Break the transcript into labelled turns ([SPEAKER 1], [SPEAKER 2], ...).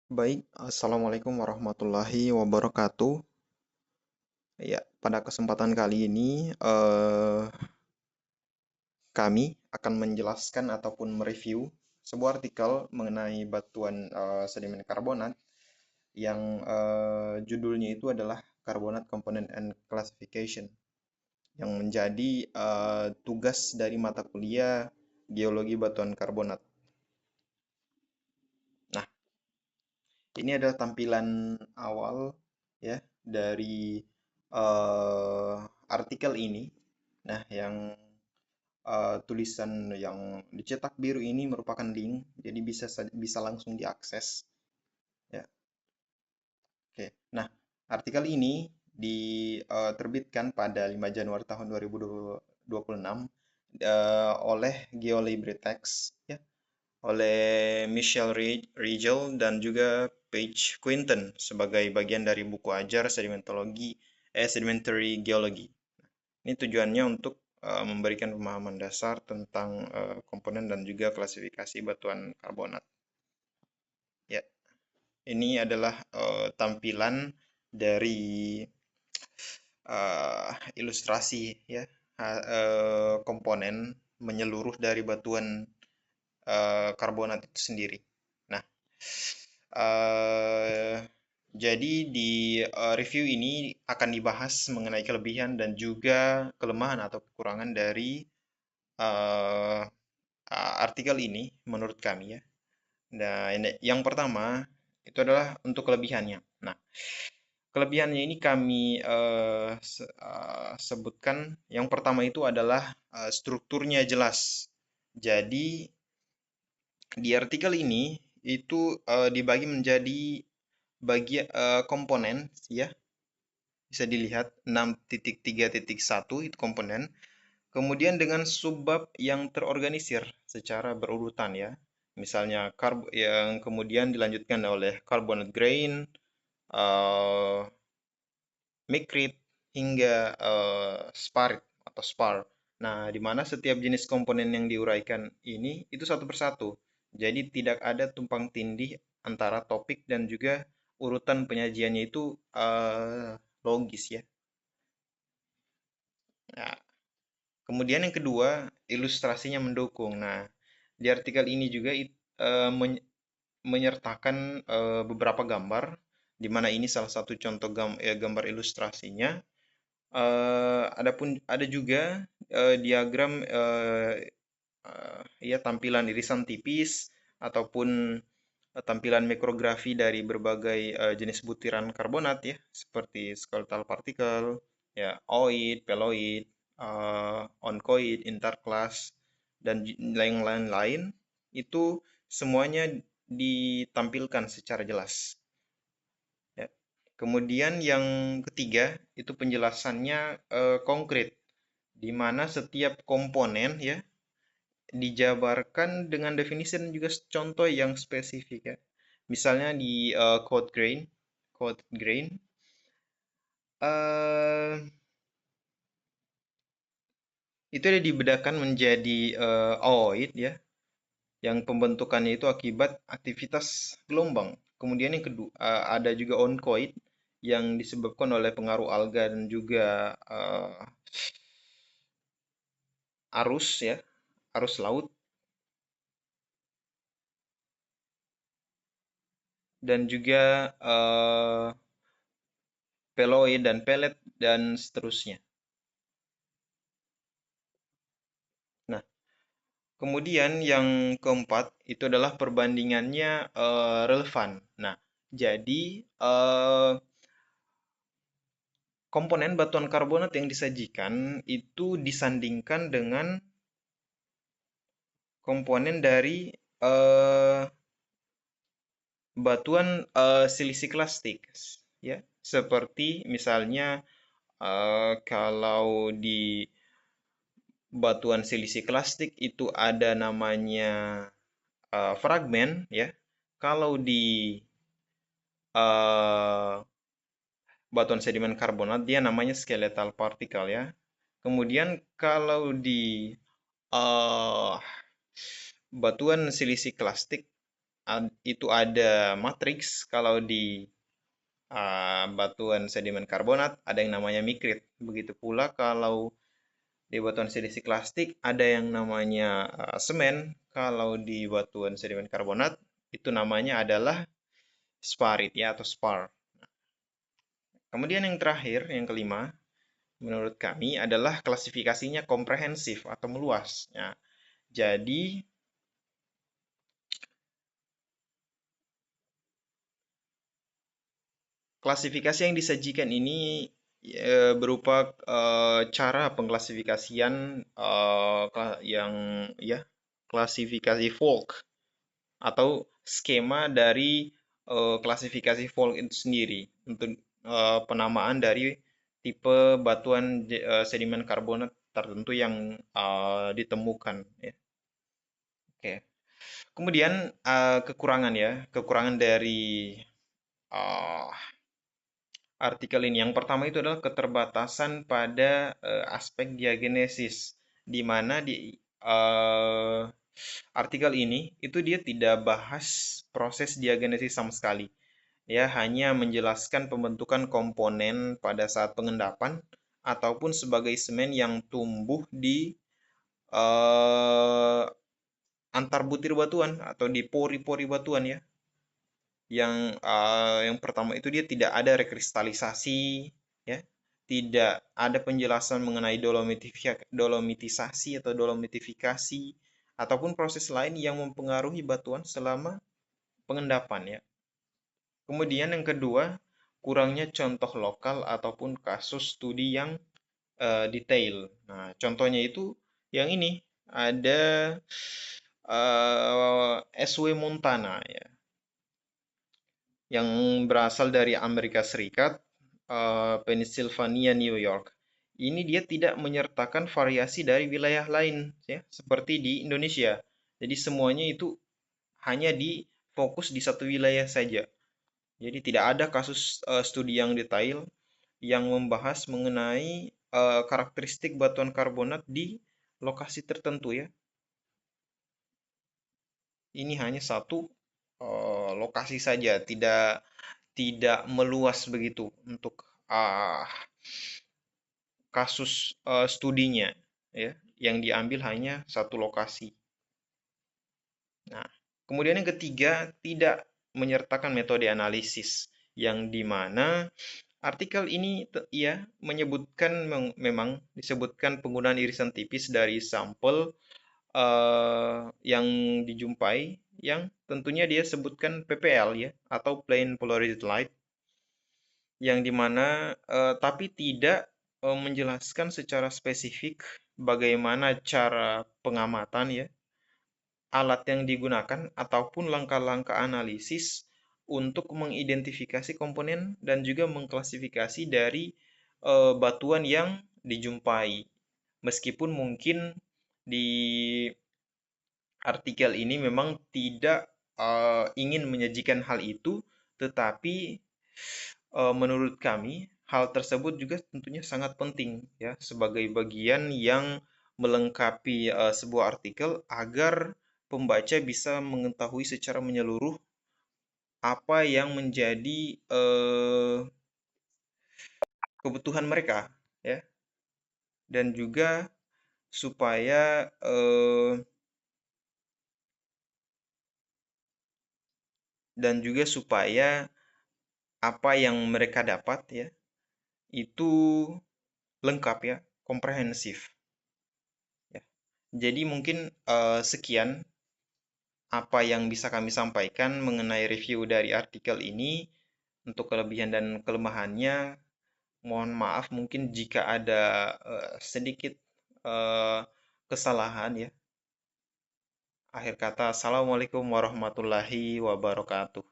[SPEAKER 1] Baik, Assalamualaikum warahmatullahi wabarakatuh. Ya, pada kesempatan kali ini kami akan menjelaskan ataupun mereview sebuah artikel mengenai batuan sedimen karbonat yang judulnya itu adalah Carbonate Component and Classification yang menjadi tugas dari mata kuliah Geologi Batuan Karbonat. Nah, ini adalah tampilan awal ya dari artikel ini. Nah, yang tulisan yang dicetak biru ini merupakan link, jadi bisa langsung diakses. Ya, oke. Nah, artikel ini diterbitkan pada 5 Januari tahun 2026 oleh GeoLibreText ya, oleh Michelle Rigel dan juga Paige Quinton sebagai bagian dari buku ajar Sedimentary Geology. Ini tujuannya untuk memberikan pemahaman dasar tentang komponen dan juga klasifikasi batuan karbonat. Ya, ini adalah tampilan dari ilustrasi ya, komponen menyeluruh dari batuan karbonat itu sendiri. Nah, eh, jadi di review ini akan dibahas mengenai kelebihan dan juga kelemahan atau kekurangan dari eh, artikel ini menurut kami ya. Nah, yang pertama itu adalah untuk kelebihannya. Nah, kelebihannya ini kami sebutkan. Yang pertama itu adalah strukturnya jelas. Jadi di artikel ini itu dibagi menjadi komponen ya. Bisa dilihat 6.3.1 itu komponen. Kemudian dengan subbab yang terorganisir secara berurutan ya. Misalnya yang kemudian dilanjutkan oleh carbonate grain, uh, micrite, hingga sparit atau spar. Nah, di mana setiap jenis komponen yang diuraikan ini itu satu persatu. Jadi tidak ada tumpang tindih antara topik dan juga urutan penyajiannya itu logis ya. Nah, kemudian yang kedua, ilustrasinya mendukung. Nah, di artikel ini juga menyertakan beberapa gambar, di mana ini salah satu contoh gambar ilustrasinya. Adapun ada juga diagram ya tampilan irisan tipis ataupun tampilan mikrografi dari berbagai jenis butiran karbonat ya, seperti skeletal particle, ya, oid, peloid, oncoid, interclass, dan lain-lain itu semuanya ditampilkan secara jelas. Ya. Kemudian yang ketiga itu penjelasannya konkret, di mana setiap komponen ya dijabarkan dengan definisi dan juga contoh yang spesifik ya. Misalnya di code grain eh itu ada dibedakan menjadi oid ya, yang pembentukannya itu akibat aktivitas gelombang. Kemudian yang kedua ada juga oncoid yang disebabkan oleh pengaruh alga dan juga arus ya, arus laut, dan juga peloid dan pelet dan seterusnya. Nah, kemudian yang keempat itu adalah perbandingannya relevan. Nah, jadi komponen batuan karbonat yang disajikan itu disandingkan dengan komponen dari eh, batuan silisi klastik, ya. Seperti misalnya kalau di batuan silisi klastik itu ada namanya fragmen, ya. Kalau di eh, batuan sedimen karbonat dia namanya skeletal particle ya. Kemudian kalau di eh, batuan silisi klastik itu ada matriks, kalau di batuan sedimen karbonat ada yang namanya mikrit. Begitu pula kalau di batuan silsiklastik ada yang namanya semen. Kalau di batuan sedimen karbonat itu namanya adalah sparit ya, atau spar. Kemudian yang terakhir, yang kelima, menurut kami adalah klasifikasinya komprehensif atau meluas. Ya, jadi klasifikasi yang disajikan ini berupa cara pengklasifikasian yang ya, klasifikasi Folk atau skema dari klasifikasi Folk itu sendiri untuk penamaan dari tipe batuan sedimen karbonat tertentu yang ditemukan ya. Oke. Kemudian kekurangan ya, kekurangan dari uh, artikel ini. Yang pertama itu adalah keterbatasan pada aspek diagenesis, di mana di eh, artikel ini itu dia tidak bahas proses diagenesis sama sekali. Ya, hanya menjelaskan pembentukan komponen pada saat pengendapan ataupun sebagai semen yang tumbuh di eh, antar butir batuan atau di pori-pori batuan ya. Yang pertama itu dia tidak ada rekristalisasi, ya, tidak ada penjelasan mengenai dolomitisasi atau dolomitifikasi, ataupun proses lain yang mempengaruhi batuan selama pengendapan ya. Kemudian yang kedua, kurangnya contoh lokal ataupun kasus studi yang detail. Nah, contohnya itu yang ini ada SW Montana ya, yang berasal dari Amerika Serikat, Pennsylvania, New York. Ini dia tidak menyertakan variasi dari wilayah lain, ya, seperti di Indonesia. Jadi semuanya itu hanya di fokus di satu wilayah saja. Jadi tidak ada kasus studi yang detail yang membahas mengenai karakteristik batuan karbonat di lokasi tertentu ya. Ini hanya satu lokasi saja, tidak meluas begitu untuk kasus studinya ya, yang diambil hanya satu lokasi. Nah, kemudian yang ketiga, tidak menyertakan metode analisis, yang dimana artikel ini ya menyebutkan memang disebutkan penggunaan irisan tipis dari sampel yang dijumpai, yang tentunya dia sebutkan PPL ya, atau plain polarized light, yang dimana tapi tidak menjelaskan secara spesifik bagaimana cara pengamatan ya, alat yang digunakan ataupun langkah-langkah analisis untuk mengidentifikasi komponen dan juga mengklasifikasi dari batuan yang dijumpai. Meskipun mungkin di artikel ini memang tidak ingin menyajikan hal itu, tetapi menurut kami hal tersebut juga tentunya sangat penting ya, sebagai bagian yang melengkapi sebuah artikel agar pembaca bisa mengetahui secara menyeluruh apa yang menjadi kebutuhan mereka ya, dan juga supaya apa yang mereka dapat ya itu lengkap ya, komprehensif ya. Jadi mungkin sekian apa yang bisa kami sampaikan mengenai review dari artikel ini. Untuk kelebihan dan kelemahannya, mohon maaf mungkin jika ada sedikit eh, kesalahan ya. Akhir kata, Assalamualaikum warahmatullahi wabarakatuh.